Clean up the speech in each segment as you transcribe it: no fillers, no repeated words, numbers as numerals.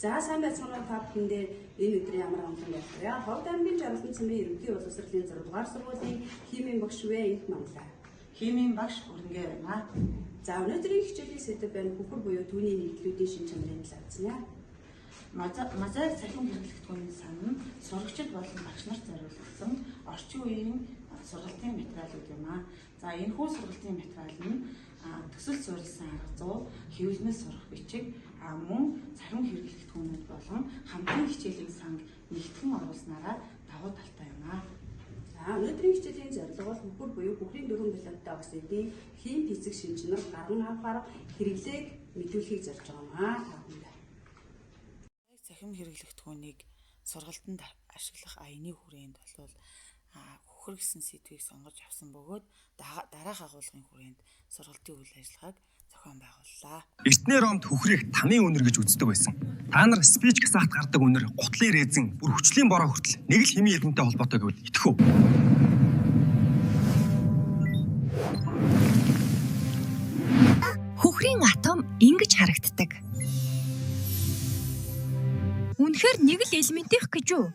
За сайн байцгаана та бүхэндээ энэ өдрийн ямар амгалан байлаа. Ховд аймгийн Жаргалан цамын ерөнхий боловсролын 6 дугаар сургуулийн химийн багш вэ энд Монголаа. Химийн багш өрнгээ байна. За өнөөдрийн хичээлийн сэдэв байна бүхэр буюу түүний нийтлүүдийн шин чанарын талаар үзье. Мозаик цахим хэрэглэгдэхүүний сан нь сурагчид болон багш нарт зориулсан орчин үеийн сургалтын материалууд юм аа. За энэхүү сургалтын материал нь төсөл суурилсан арга зүй, хэвлэмэл сурах бичиг, мөн цахим хэрэглэгдэхүүнүүд болон хамтын хичээлийн санг нэгтгэн оруулснараа давуу талтай юм аа. За өнөөдрийн хичээлийн зорилго бол бүхэр буюу бүхрийн дөрвөн билеттэй багш эдийн хим физик шинжнэр гарган авахаар хэрэглээг мэдүүлэхийг зорж байгаа юм аа. Цахим хэрэглэгдэхүүнийг сургалтанд ашиглах аяны хүрээнд бол хөхөр гэсэн сэдвийг сонгож авсан бөгөөд дараах агуулгын хүрээнд сургалтын үйл ажиллагааг зохион байгууллаа. Эртнэр ромд хөхрийг тамийн үнэр гэж үздэг байсан. Та нар спич гасахт гардаг үнэр гутлын рээзэн бүр хүчлийн бороо хүртэл нэг л химийн эрдэмтэй холбоотой гэвэл итгэв үү? Хөхрийн атом ингэж харагддаг. Үнэхээр нэг л элементийнх гэж үү?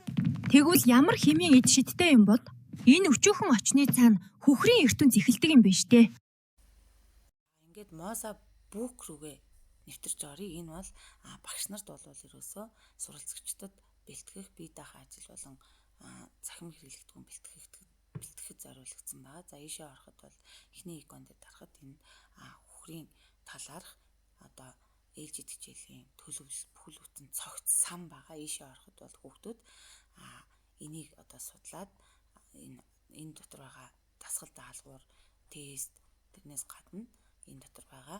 Тэгвэл ямар химийн эд шидтэй юм бол энэ өчүүхэн очны цаана хөхрийн ертөнц эхэлдэг юм биш үү? Ингээд Моза бүк рүүгээ нэвтэрч орё. Энэ бол багш нарт бол ерөөсөө суралцагчдад бэлтгэх бие даах ажил болон цахим хэрэглэгдэхүүн бэлтгэхэд зориулагдсан байгаа. За ийшээ ороход бол эхний иконд дарахад энэ хөхрийн талаарх одоо ээлжид хичээлийн төлөвлөл бүхэл бүтэн цогц сан байгаа. Ийшээ ороход бол хүүхдүүд энийг одоо судлаад энэ дотор байгаа дасгал даалгавар, тест тэрнээс гадна энэ дотор байгаа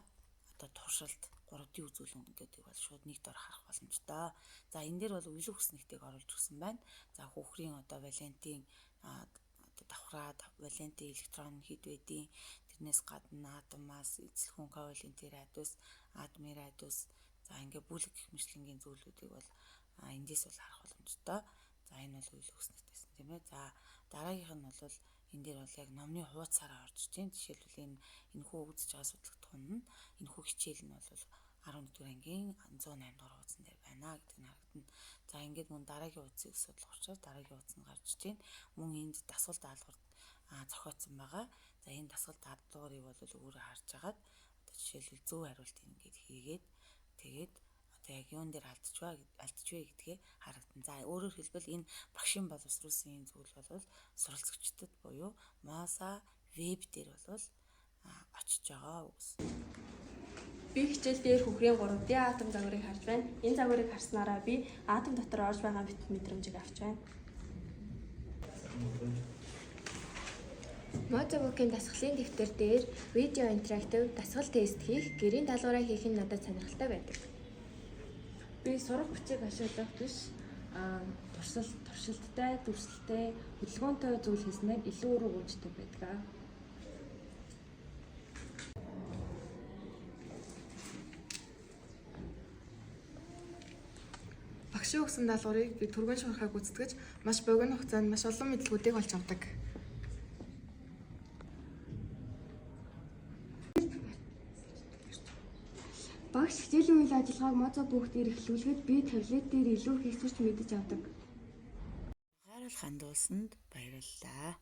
одоо туршилт 3D үзүүлэн гэдэг бол шууд нэг дор харах боломжтой. За энэ дээр бол үеийн хүснэгтэйг оруулж өгсөн байна. За хүүхрийн одоо валентийн одоо давхраа валентийн электрон хэд байдیں۔ Тэрнээс гадна атомаас эцэлхэн ковалент радиус, атомын радиус за ингээ бүлэг гэх мэтлэнгийн зүйлүүдийг бол эндээс бол харах боломжтой. За энэ бол үеийн хүснэгтэйсэн тийм ээ. За дараагийнх нь бол энэ дээр бол яг номны хуудасаараа орж ийн. Жишээлбэл энэхүү үзэж байгаа судалгатхан нь энэхүү хичээл нь бол 11-р ангийн 108 дугаар хуудсан дээр байна гэдэг нь харагдана. За ингээд мөн дараагийн хуудсыг судлах учраас дараагийн хуудас нь гарч ийн. Мөн энд дасгал даалгавар зохиоцсон байгаа. За энэ дасгал даалгаврыг бол өөрөө харж агаад одоо жишээлбэл зөв хариулт ингээд хийгээд тэгээд одоо яг юун дээр алдчихвэ гэдгээ харагдан. За өөрөөр хэлбэл энэ багшийн боловсруулсан энэ зүйл бол суралцагчдад буюу Моза веб дээр бол очиж байгаа үс. Би хичээл дээр хөхрийн 3D атом загварыг харж байна. Энэ загварыг харснараа би атом дотор орж байгаа мэдрэмжийг авч байна. Мозабукийн дасгалын дэвтэр дээр видео интерактив дасгал тест хийх, гэрийн даалгавраа хийх нь надад сонирхолтой байдаг. Би сурах бичиг ашиглах биш, туршилттай, дүрслэлтэй, хөдөлгөөнтэй зүйл хийснээр илүү өрөг үүрэгтэй байдаг. Багшийн өгсөн даалгаврыг би түргэн шуурхайг гүйцэтгэж маш богино хугацаанд маш олон мэдлэгүүдийг олж авдаг. Багш хичээлийн үйл ажиллагааг Мозабук дээр эхлүүлэхэд би таблет дээр илүү их сурч мэдэж авдаг. Анхаарал хандуулсанд баярлалаа.